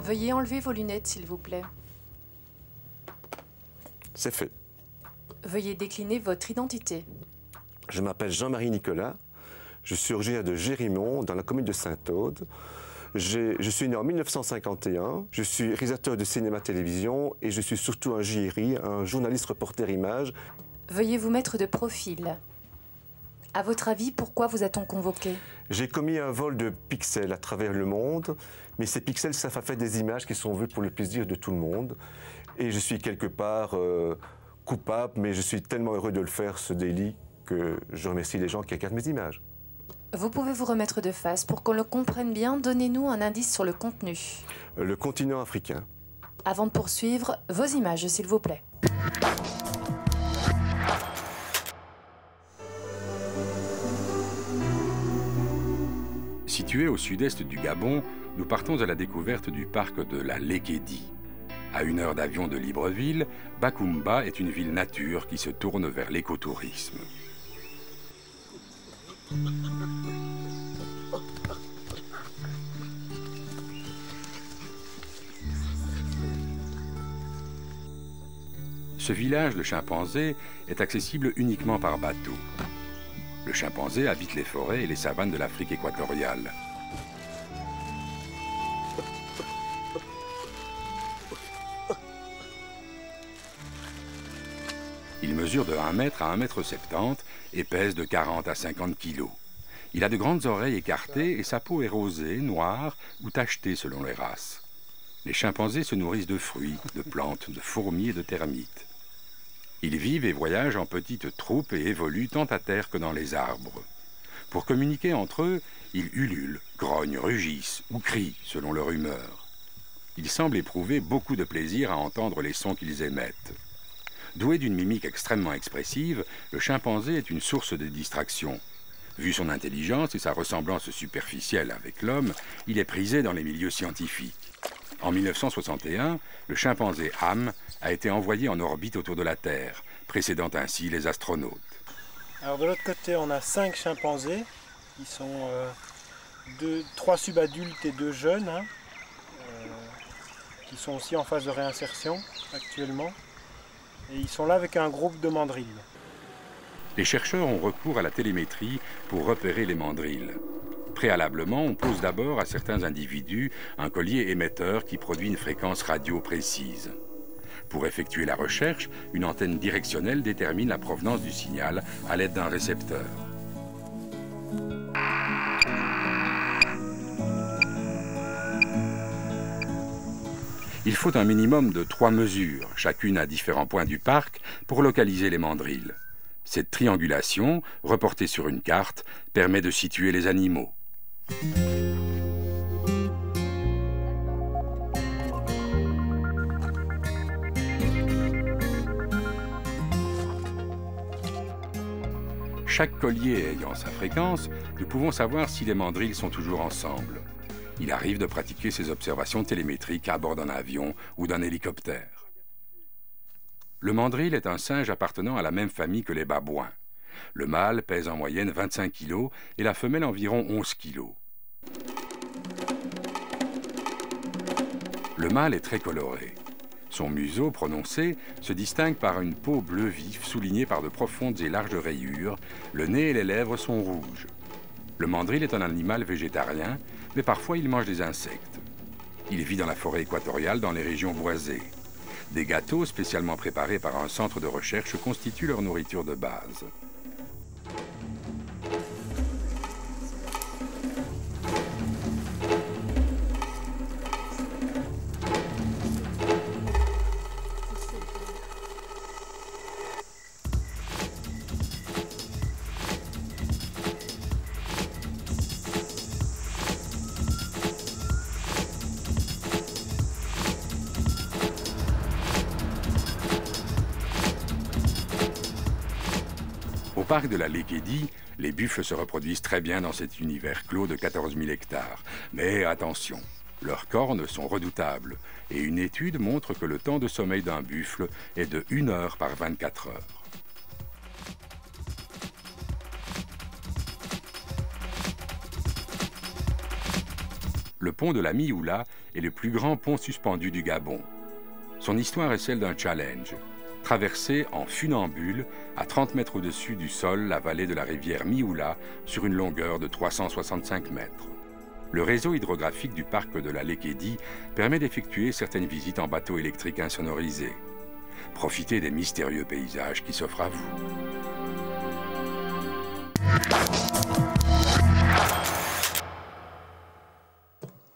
Veuillez enlever vos lunettes, s'il vous plaît. C'est fait. Veuillez décliner votre identité. Je m'appelle Jean-Marie Nicolas. Je suis originaire de Gérimont, dans la commune de Sainte-Aude. Je suis né en 1951. Je suis réalisateur de cinéma-télévision et je suis surtout un JRI, un journaliste reporter image. Veuillez vous mettre de profil. À votre avis, pourquoi vous a-t-on convoqué? J'ai commis un vol de pixels à travers le monde, mais ces pixels, ça fait des images qui sont vues pour le plaisir de tout le monde. Et je suis quelque part coupable, mais je suis tellement heureux de le faire, ce délit, que je remercie les gens qui regardent mes images. Vous pouvez vous remettre de face. Pour qu'on le comprenne bien, donnez-nous un indice sur le contenu. Le continent africain. Avant de poursuivre, vos images, s'il vous plaît. Situé au sud-est du Gabon, nous partons à la découverte du parc de la Lékédi. À 1 heure d'avion de Libreville, Bakoumba est une ville nature qui se tourne vers l'écotourisme. Ce village de chimpanzés est accessible uniquement par bateau. Le chimpanzé habite les forêts et les savanes de l'Afrique équatoriale. Il mesure de 1 mètre à 1,70 m et pèse de 40 à 50 kg. Il a de grandes oreilles écartées et sa peau est rosée, noire ou tachetée selon les races. Les chimpanzés se nourrissent de fruits, de plantes, de fourmis et de termites. Ils vivent et voyagent en petites troupes et évoluent tant à terre que dans les arbres. Pour communiquer entre eux, ils ululent, grognent, rugissent ou crient selon leur humeur. Ils semblent éprouver beaucoup de plaisir à entendre les sons qu'ils émettent. Doué d'une mimique extrêmement expressive, le chimpanzé est une source de distraction. Vu son intelligence et sa ressemblance superficielle avec l'homme, il est prisé dans les milieux scientifiques. En 1961, le chimpanzé Ham a été envoyé en orbite autour de la Terre, précédant ainsi les astronautes. Alors de l'autre côté, on a 5 chimpanzés, qui sont 3 subadultes et 2 jeunes, qui sont aussi en phase de réinsertion actuellement. Et ils sont là avec un groupe de mandrilles. Les chercheurs ont recours à la télémétrie pour repérer les mandrilles. Préalablement, on pose d'abord à certains individus un collier émetteur qui produit une fréquence radio précise. Pour effectuer la recherche, une antenne directionnelle détermine la provenance du signal à l'aide d'un récepteur. Il faut un minimum de 3 mesures, chacune à différents points du parc, pour localiser les mandrilles. Cette triangulation, reportée sur une carte, permet de situer les animaux. Chaque collier ayant sa fréquence, nous pouvons savoir si les mandrilles sont toujours ensemble. Il arrive de pratiquer ces observations télémétriques à bord d'un avion ou d'un hélicoptère. Le mandrill est un singe appartenant à la même famille que les babouins. Le mâle pèse en moyenne 25 kg et la femelle environ 11 kg. Le mâle est très coloré. Son museau prononcé se distingue par une peau bleu vif soulignée par de profondes et larges rayures. Le nez et les lèvres sont rouges. Le mandrill est un animal végétarien, mais parfois il mange des insectes. Il vit dans la forêt équatoriale dans les régions boisées. Des gâteaux spécialement préparés par un centre de recherche constituent leur nourriture de base. Au parc de la Lékédi, les buffles se reproduisent très bien dans cet univers clos de 14 000 hectares. Mais attention, leurs cornes sont redoutables et une étude montre que le temps de sommeil d'un buffle est de 1 heure par 24 heures. le pont de la Mioula est le plus grand pont suspendu du Gabon. Son histoire est celle d'un challenge. Traverser en funambule, à 30 mètres au-dessus du sol, la vallée de la rivière Mioula sur une longueur de 365 mètres. Le réseau hydrographique du parc de la Lékédi permet d'effectuer certaines visites en bateau électrique insonorisé. Profitez des mystérieux paysages qui s'offrent à vous.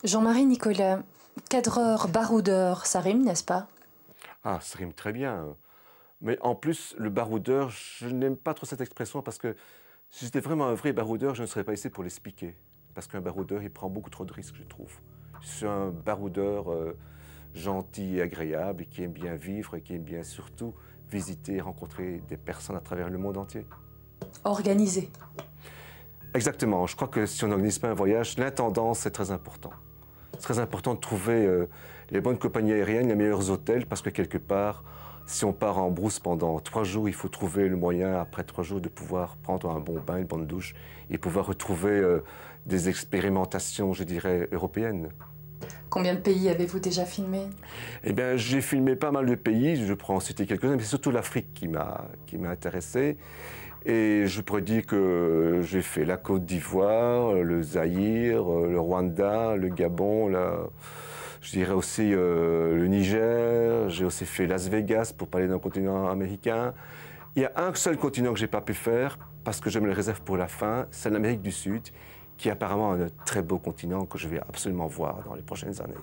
Jean-Marie Nicolas, cadreur, baroudeur, ça rime, n'est-ce pas? Ah, ça rime très bien. Mais en plus, le baroudeur, je n'aime pas trop cette expression parce que si j'étais vraiment un vrai baroudeur, je ne serais pas ici pour l'expliquer. Parce qu'un baroudeur, il prend beaucoup trop de risques, je trouve. Je suis un baroudeur gentil et agréable, et qui aime bien vivre et qui aime bien surtout visiter et rencontrer des personnes à travers le monde entier. Organisé. Exactement. Je crois que si on n'organise pas un voyage, l'intendance, c'est très important. C'est très important de trouver les bonnes compagnies aériennes, les meilleurs hôtels, parce que quelque part, si on part en brousse pendant 3 jours, il faut trouver le moyen, après 3 jours, de pouvoir prendre un bon bain, une bonne douche, et pouvoir retrouver des expérimentations, je dirais, européennes. Combien de pays avez-vous déjà filmé? Eh bien, j'ai filmé pas mal de pays, je pourrais en citer quelques-uns, mais c'est surtout l'Afrique qui m'a intéressé. Et je pourrais dire que j'ai fait la Côte d'Ivoire, le Zaïre, le Rwanda, le Gabon, je dirais aussi le Niger. J'ai aussi fait Las Vegas pour parler d'un continent américain. Il y a un seul continent que je n'ai pas pu faire parce que je me le réserve pour la fin, c'est l'Amérique du Sud, qui est apparemment un très beau continent que je vais absolument voir dans les prochaines années.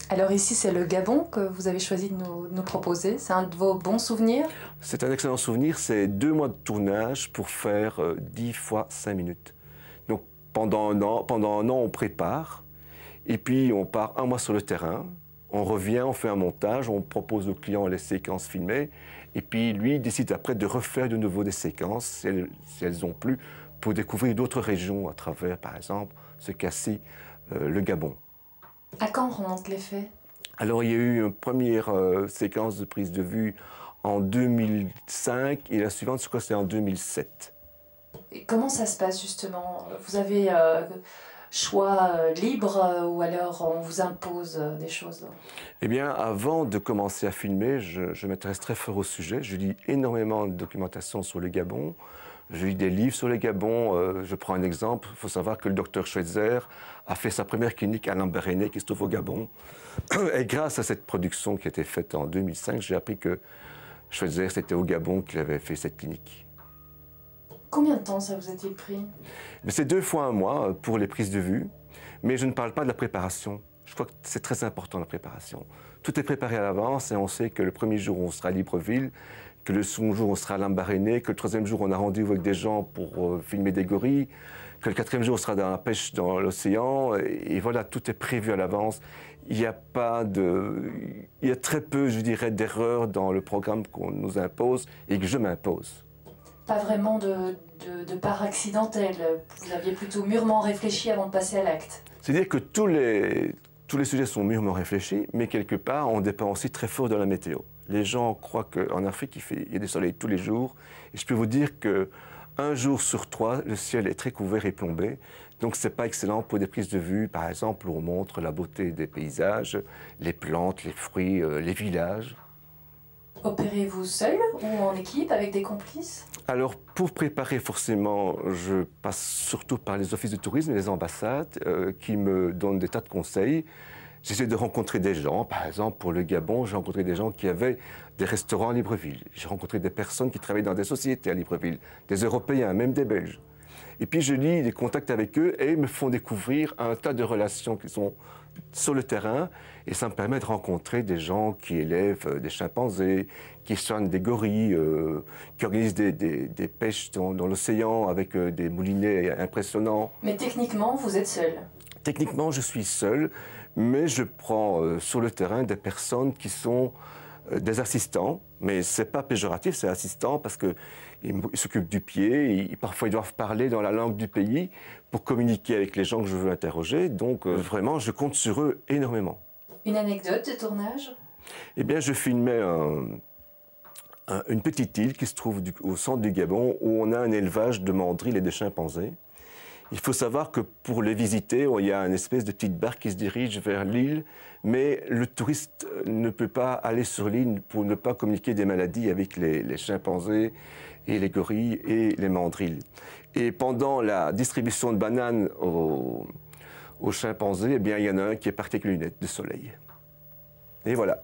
Alors ici, c'est le Gabon que vous avez choisi de nous proposer. C'est un de vos bons souvenirs? C'est un excellent souvenir. C'est 2 mois de tournage pour faire 10 fois 5 minutes. Donc pendant un an, on prépare. Et puis on part 1 mois sur le terrain. On revient, on fait un montage, on propose au client les séquences filmées. Et puis lui décide après de refaire de nouveau des séquences, si elles ont plu, pour découvrir d'autres régions à travers, par exemple, ce cas-ci, le Gabon. À quand remontent les faits? Alors, il y a eu une première séquence de prise de vue en 2005 et la suivante, je crois que c'est en 2007. Et comment ça se passe, justement? Vous avez choix libre ou alors on vous impose des choses? Eh bien, avant de commencer à filmer, je m'intéresse très fort au sujet. Je lis énormément de documentation sur le Gabon. Je lis des livres sur le Gabon. Je prends un exemple. Il faut savoir que le docteur Schweitzer a fait sa première clinique à Lambaréné, qui se trouve au Gabon. Et grâce à cette production qui a été faite en 2005, j'ai appris que Schweitzer, c'était au Gabon qu'il avait fait cette clinique. Combien de temps ça vous a-t-il pris? C'est 2 fois 1 mois pour les prises de vue. Mais je ne parle pas de la préparation. Je crois que c'est très important, la préparation. Tout est préparé à l'avance et on sait que le premier jour, on sera à Libreville, que le second jour, on sera à Lambaréné, que le 3e jour, on a rendez-vous avec des gens pour filmer des gorilles, que le 4e jour, on sera dans la pêche dans l'océan. Et voilà, tout est prévu à l'avance. Il y a très peu, je dirais, d'erreurs dans le programme qu'on nous impose et que je m'impose. Pas vraiment de part accidentelle. Vous aviez plutôt mûrement réfléchi avant de passer à l'acte. C'est-à-dire que tous les sujets sont mûrement réfléchis, mais quelque part, on dépend aussi très fort de la météo. Les gens croient qu'en Afrique, il y a des soleils tous les jours. Et je peux vous dire qu'un jour sur 3, le ciel est très couvert et plombé. Donc, ce n'est pas excellent pour des prises de vue, par exemple, où on montre la beauté des paysages, les plantes, les fruits, les villages. Opérez-vous seul ou en équipe avec des complices? Alors, pour préparer, forcément, je passe surtout par les offices de tourisme et les ambassades qui me donnent des tas de conseils. J'essaie de rencontrer des gens. Par exemple, pour le Gabon, j'ai rencontré des gens qui avaient des restaurants à Libreville. J'ai rencontré des personnes qui travaillaient dans des sociétés à Libreville, des Européens, même des Belges. Et puis, je lis des contacts avec eux et ils me font découvrir un tas de relations qui sont sur le terrain. Et ça me permet de rencontrer des gens qui élèvent des chimpanzés, qui soignent des gorilles, qui organisent des pêches dans l'océan avec des moulinets impressionnants. Mais techniquement, vous êtes seul? Techniquement, je suis seul, mais je prends sur le terrain des personnes qui sont des assistants. Mais ce n'est pas péjoratif, c'est assistant parce qu'ils s'occupent du pied. Parfois, ils doivent parler dans la langue du pays pour communiquer avec les gens que je veux interroger. Donc, vraiment, je compte sur eux énormément. Une anecdote de tournage? Eh bien, je filmais une petite île qui se trouve au centre du Gabon où on a un élevage de mandrilles et de chimpanzés. Il faut savoir que pour les visiter, il y a une espèce de petite barque qui se dirige vers l'île, mais le touriste ne peut pas aller sur l'île pour ne pas communiquer des maladies avec les chimpanzés et les gorilles et les mandrilles. Et pendant la distribution de bananes aux chimpanzés, eh bien, il y en a un qui est parti avec les lunettes de soleil. Et voilà.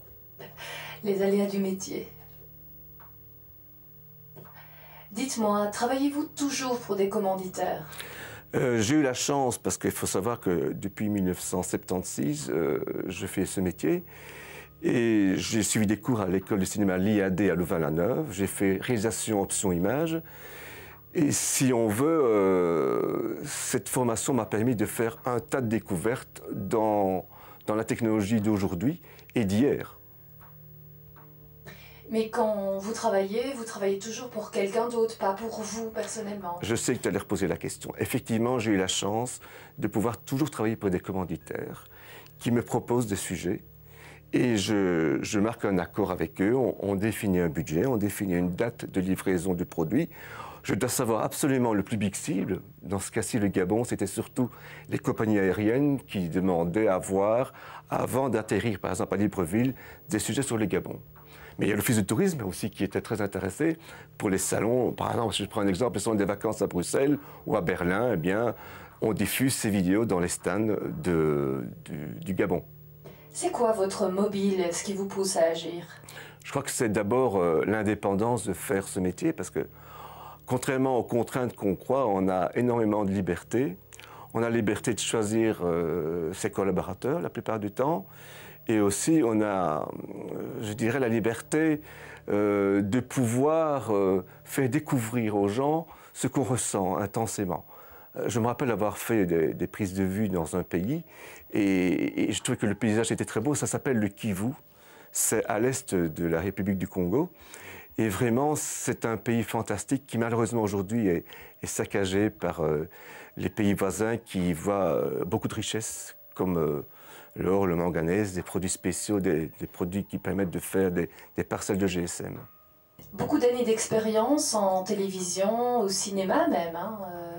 Les aléas du métier. Dites-moi, travaillez-vous toujours pour des commanditaires? J'ai eu la chance, parce qu'il faut savoir que depuis 1976, je fais ce métier. Et j'ai suivi des cours à l'école de cinéma l'IAD à Louvain-la-Neuve. J'ai fait réalisation option image. Et si on veut, cette formation m'a permis de faire un tas de découvertes dans la technologie d'aujourd'hui et d'hier. Mais quand vous travaillez toujours pour quelqu'un d'autre, pas pour vous personnellement. Je sais que tu allais reposer la question. Effectivement, j'ai eu la chance de pouvoir toujours travailler pour des commanditaires qui me proposent des sujets. Et je marque un accord avec eux, on définit un budget, on définit une date de livraison du produit. Je dois savoir absolument le public cible. Dans ce cas-ci, le Gabon, c'était surtout les compagnies aériennes qui demandaient à voir, avant d'atterrir par exemple à Libreville, des sujets sur le Gabon. Mais il y a l'Office du tourisme aussi qui était très intéressé pour les salons. Par exemple, si je prends un exemple, les salons des vacances à Bruxelles ou à Berlin, eh bien, on diffuse ces vidéos dans les stands du Gabon. C'est quoi votre mobile, ce qui vous pousse à agir? Je crois que c'est d'abord l'indépendance de faire ce métier, parce que contrairement aux contraintes qu'on croit, on a énormément de liberté. On a la liberté de choisir ses collaborateurs la plupart du temps. Et aussi, on a, je dirais, la liberté de pouvoir faire découvrir aux gens ce qu'on ressent intensément. Je me rappelle avoir fait des prises de vue dans un pays et je trouvais que le paysage était très beau. Ça s'appelle le Kivu. C'est à l'est de la République du Congo. Et vraiment, c'est un pays fantastique qui, malheureusement, aujourd'hui est saccagé par les pays voisins qui voient beaucoup de richesses comme l'or, le manganèse, des produits spéciaux, des produits qui permettent de faire des parcelles de GSM. Beaucoup d'années d'expérience en télévision, au cinéma même, hein,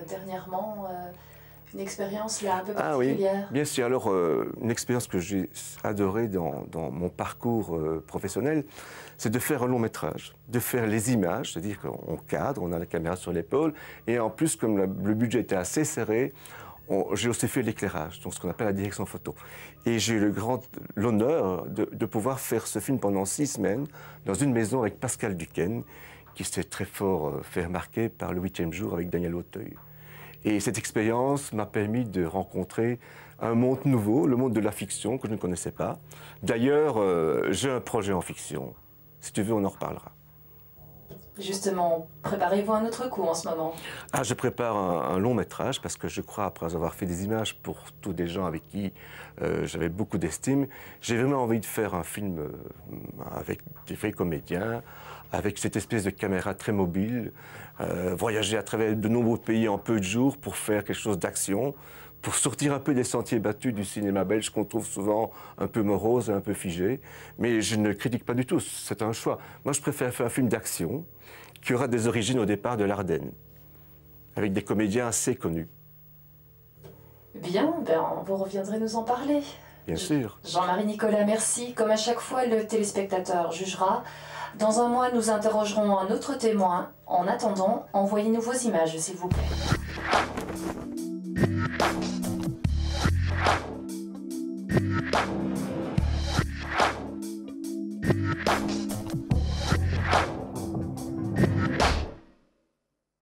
dernièrement, une expérience là un peu particulière. Oui, bien sûr. Alors, une expérience que j'ai adorée dans mon parcours professionnel, c'est de faire un long métrage, de faire les images, c'est-à-dire qu'on cadre, on a la caméra sur l'épaule, et en plus, comme le budget était assez serré, j'ai aussi fait l'éclairage, donc ce qu'on appelle la direction photo. Et j'ai eu l'honneur de pouvoir faire ce film pendant 6 semaines dans une maison avec Pascal Duquesne, qui s'est très fort fait remarquer par Le 8e jour avec Daniel Auteuil. Et cette expérience m'a permis de rencontrer un monde nouveau, le monde de la fiction que je ne connaissais pas. D'ailleurs, j'ai un projet en fiction. Si tu veux, on en reparlera. Justement, préparez-vous un autre coup en ce moment? Ah, je prépare un long métrage parce que je crois, après avoir fait des images pour tous des gens avec qui j'avais beaucoup d'estime, j'ai vraiment envie de faire un film avec des vrais comédiens, avec cette espèce de caméra très mobile, voyager à travers de nombreux pays en peu de jours pour faire quelque chose d'action, pour sortir un peu des sentiers battus du cinéma belge qu'on trouve souvent un peu morose et un peu figé. Mais je ne critique pas du tout, c'est un choix. Moi, je préfère faire un film d'action qui aura des origines au départ de l'Ardenne, avec des comédiens assez connus. Bien, vous reviendrez nous en parler. Bien sûr. Jean-Marie Nicolas, merci. Comme à chaque fois, le téléspectateur jugera. Dans un mois, nous interrogerons un autre témoin. En attendant, envoyez-nous vos images, s'il vous plaît.